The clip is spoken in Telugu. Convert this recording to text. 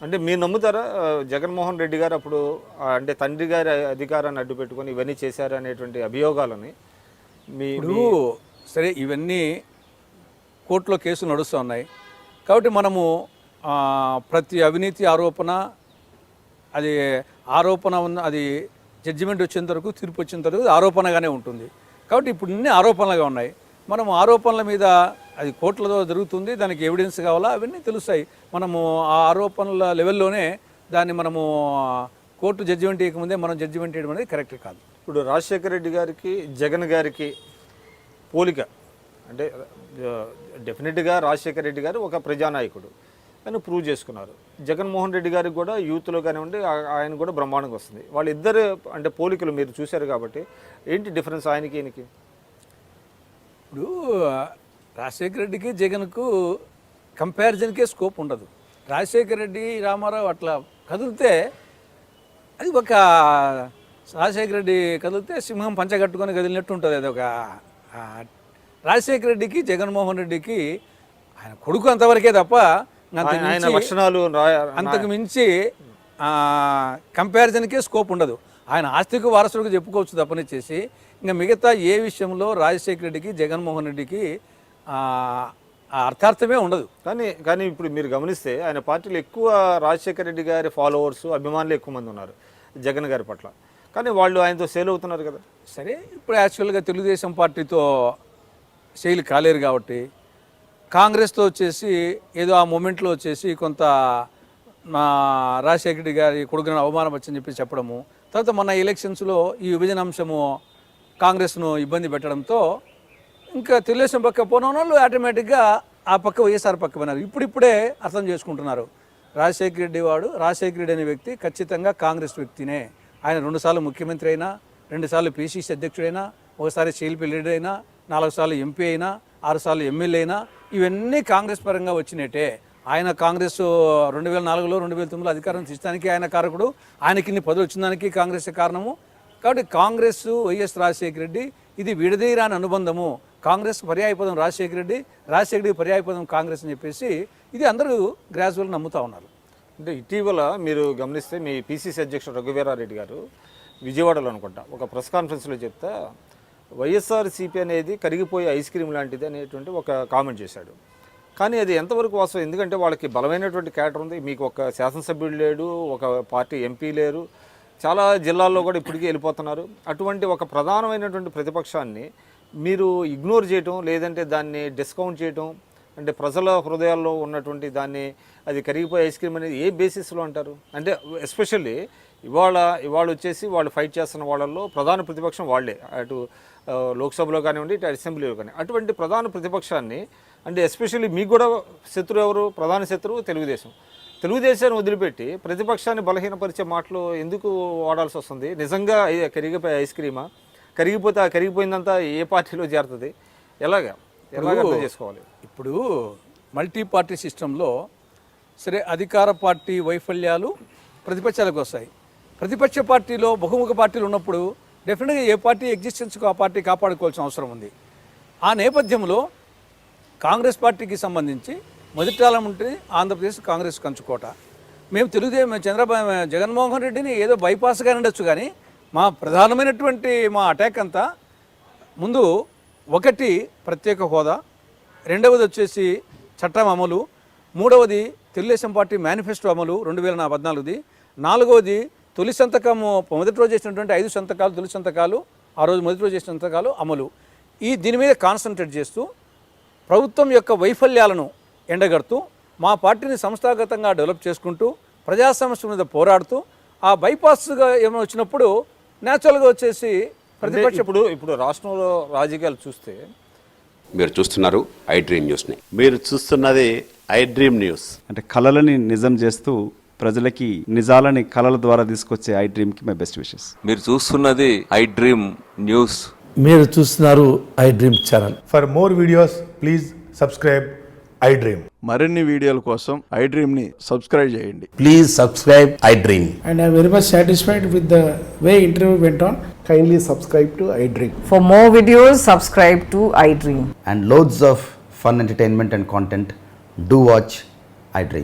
అంటే మీరు నమ్ముతారా జగన్మోహన్ రెడ్డి గారు అప్పుడు అంటే తండ్రి గారి అధికారాన్ని అడ్డు పెట్టుకొని ఇవన్నీ చేశారు అనేటువంటి అభియోగాలని ఇప్పుడు సరే ఇవన్నీ కోర్టులో కేసులు నడుస్తూ ఉన్నాయి కాబట్టి మనము ప్రతి అవినీతి ఆరోపణ అది ఆరోపణ ఉన్న అది జడ్జిమెంట్ వచ్చేంత వరకు తీర్పు వచ్చేంత వరకు ఆరోపణగానే ఉంటుంది. కాబట్టి ఇప్పుడు ఇన్ని ఆరోపణలుగా ఉన్నాయి. మనం ఆరోపణల మీద అది కోర్టులతో జరుగుతుంది, దానికి ఎవిడెన్స్ కావాలా అవన్నీ తెలుస్తాయి. మనము ఆ ఆరోపణల లెవెల్లోనే దాన్ని మనము కోర్టు జడ్జిమెంట్ ఇవ్వకముందే మనం జడ్జిమెంట్ ఇవ్వడం అనేది కరెక్ట్ కాదు. ఇప్పుడు రాజశేఖర రెడ్డి గారికి జగన్ గారికి పోలిక అంటే డెఫినెట్గా రాజశేఖర రెడ్డి గారు ఒక ప్రజానాయకుడు అని ప్రూవ్ చేసుకున్నారు. జగన్మోహన్ రెడ్డి గారికి కూడా యూత్లో కానివ్వండి ఆయన కూడా బ్రహ్మాండంగా వస్తుంది. వాళ్ళిద్దరు అంటే పోలికలు మీరు చూశారు కాబట్టి ఏంటి డిఫరెన్స్ ఆయనకి ఈయనకి? ఇప్పుడు రాజశేఖర రెడ్డికి జగన్కు కంపారిజన్కే స్కోప్ ఉండదు. రాజశేఖర రెడ్డి రామారావు అట్లా కదిలితే అది ఒక రాజశేఖర రెడ్డి కదిలితే సింహం పంచగట్టుకొని కదిలినట్టు ఉంటుంది. అది ఒక రాజశేఖర రెడ్డికి జగన్మోహన్ రెడ్డికి ఆయన కొడుకు అంతవరకే తప్ప ఆయన లక్షణాలు అంతకు మించి కంపారిజన్కే స్కోప్ ఉండదు. ఆయన ఆస్తికి వారసుడికి చెప్పుకోవచ్చు తప్పనిచ్చేసి ఇంకా మిగతా ఏ విషయంలో రాజశేఖర రెడ్డికి జగన్మోహన్ రెడ్డికి అర్థార్థమే ఉండదు. కానీ ఇప్పుడు మీరు గమనిస్తే ఆయన పార్టీలో ఎక్కువ రాజశేఖర రెడ్డి గారి ఫాలోవర్స్ అభిమానులు ఎక్కువ మంది ఉన్నారు జగన్ గారి పట్ల. కానీ వాళ్ళు ఆయనతో సేల్ అవుతున్నారు కదా. సరే ఇప్పుడు యాక్చువల్గా తెలుగుదేశం పార్టీతో సేల్ కాలేరు కాబట్టి కాంగ్రెస్తో వచ్చేసి ఏదో ఆ మూమెంట్లో వచ్చేసి కొంత రాజశేఖర రెడ్డి గారి కొడుకుని అవమానం వచ్చని చెప్పి చెప్పడము, తర్వాత మన ఎలక్షన్స్లో ఈ విభజన అంశము కాంగ్రెస్ను ఇబ్బంది పెట్టడంతో ఇంకా తెలుగుదేశం పక్క పోయిన వాళ్ళు ఆటోమేటిక్గా ఆ పక్క వైఎస్ఆర్ పక్క పోయినారు. ఇప్పుడిప్పుడే అర్థం చేసుకుంటున్నారు రాజశేఖర రెడ్డి అనే వ్యక్తి ఖచ్చితంగా కాంగ్రెస్ వ్యక్తినే. ఆయన 2 సార్లు ముఖ్యమంత్రి అయినా, 2 సార్లు పిసిసి అధ్యక్షుడైనా, ఒకసారి సిఎల్పి లీడర్ అయినా, 4 సార్లు ఎంపీ అయినా, 6 సార్లు ఎమ్మెల్యే అయినా ఇవన్నీ కాంగ్రెస్ పరంగా వచ్చినట్టే. ఆయన కాంగ్రెస్ 2004లో 2009లో అధికారం తీయడానికి ఆయన కారకుడు. ఆయనకి ఇన్ని పదవులు వచ్చిందానికి కాంగ్రెస్ కారణము. కాబట్టి కాంగ్రెస్ వైఎస్ రాజశేఖర రెడ్డి ఇది విడదీరాని అనుబంధము. కాంగ్రెస్ పర్యాయపదం రాజశేఖర రెడ్డి, రాజశేఖర రెడ్డి పర్యాయపదం కాంగ్రెస్ అని చెప్పేసి ఇది అందరూ గ్రాడ్యువల్గా నమ్ముతూ ఉన్నారు. అంటే ఇటీవల మీరు గమనిస్తే మీ పిసిసి అధ్యక్షుడు రఘువీరారెడ్డి గారు విజయవాడలో అనుకుంటా ఒక ప్రెస్ కాన్ఫరెన్స్లో చెప్తా వైఎస్ఆర్సీపీ అనేది కరిగిపోయే ఐస్ క్రీమ్ లాంటిది అనేటువంటి ఒక కామెంట్ చేశాడు. కానీ అది ఎంతవరకు వాస్తవం? ఎందుకంటే వాళ్ళకి బలమైనటువంటి క్యాడర్ ఉంది. మీకు ఒక శాసనసభ్యుడు లేడు, ఒక పార్టీ ఎంపీ లేరు, చాలా జిల్లాల్లో కూడా ఇప్పటికీ వెళ్ళిపోతున్నారు. అటువంటి ఒక ప్రధానమైనటువంటి ప్రతిపక్షాన్ని మీరు ఇగ్నోర్ చేయటం, లేదంటే దాన్ని డిస్కౌంట్ చేయటం, అంటే ప్రజల హృదయాల్లో ఉన్నటువంటి దాన్ని అది కరిగిపోయే ఐస్ క్రీమ్ అనేది ఏ బేసిస్లో అంటారు? అంటే ఎస్పెషల్లీ ఇవాళ వచ్చేసి వాళ్ళు ఫైట్ చేస్తున్న వాళ్ళల్లో ప్రధాన ప్రతిపక్షం వాళ్లే, అటు లోక్సభలో కానివ్వండి, ఇటు అసెంబ్లీలో కానీ. అటువంటి ప్రధాన ప్రతిపక్షాన్ని అంటే ఎస్పెషల్లీ మీకు కూడా శత్రువు ఎవరు? ప్రధాన శత్రువు తెలుగుదేశాన్ని వదిలిపెట్టి ప్రతిపక్షాన్ని బలహీనపరిచే మాటలు ఎందుకు వాడాల్సి వస్తుంది? నిజంగా కరిగిపోయే ఐస్ క్రీమా? కరిగిపోతే కరిగిపోయిందంతా ఏ పార్టీలో చేరుతుంది? ఎలాగ అర్థం చేసుకోవాలి? ఇప్పుడు మల్టీ పార్టీ సిస్టంలో సరే అధికార పార్టీ వైఫల్యాలు ప్రతిపక్షాలకు వస్తాయి. ప్రతిపక్ష పార్టీలో బహుముఖ పార్టీలు ఉన్నప్పుడు డెఫినెట్గా ఏ పార్టీ ఎగ్జిస్టెన్స్కు ఆ పార్టీ కాపాడుకోవాల్సిన అవసరం ఉంది. ఆ నేపథ్యంలో కాంగ్రెస్ పార్టీకి సంబంధించి మొదటికాలం ఉంటే ఆంధ్రప్రదేశ్ కాంగ్రెస్ కంచుకోట. మేము జగన్మోహన్ రెడ్డిని ఏదో బైపాస్గా ఉండొచ్చు, కానీ మా ప్రధానమైనటువంటి మా అటాక్ అంతా ముందు ఒకటి ప్రత్యేక హోదా, రెండవది వచ్చేసి చట్టం అమలు, మూడవది తెలుగుదేశం పార్టీ మేనిఫెస్టో అమలు 2014ది, నాలుగవది తొలి సంతకము మొదటి రోజు చేసినటువంటి 5 సంతకాలు తొలి సంతకాలు, ఆ రోజు మొదటి రోజు చేసిన సంతకాలు అమలు. దీని మీద కాన్సన్ట్రేట్ చేస్తూ ప్రభుత్వం యొక్క వైఫల్యాలను ఎండగడుతూ మా పార్టీని సంస్థాగతంగా డెవలప్ చేసుకుంటూ ప్రజా సమస్యల మీద పోరాడుతూ ఆ బైపాస్గా ఏమైనా వచ్చినప్పుడు న్యాచురల్గా వచ్చేసి ప్రతిపక్ష ఇప్పుడు రాష్ట్రంలో రాజకీయాలు చూస్తే మీరు చూస్తున్నారు ఐ డ్రీమ్ న్యూస్ని. మీరు చూస్తున్నది ఐ డ్రీమ్ న్యూస్. అంటే కళలని నిజం చేస్తూ ప్రజలకి నిజాలని కళల ద్వారా తీసుకొచ్చే ఐ డ్రీమ్కి మై బెస్ట్ విషెస్. మీరు చూస్తున్నది ఐ డ్రీమ్ న్యూస్. మీరు చూస్తున్నారు I dream channel. For more videos please subscribe I dream. మరిన్ని వీడియోల కోసం ఐ డ్రీమ్ ని సబ్స్క్రైబ్ చేయండి. Please subscribe I dream. And I am very much satisfied with the way interview went on. Kindly subscribe to I Dream. For more videos, subscribe to I Dream. And loads of fun entertainment and content. Do watch I Dream.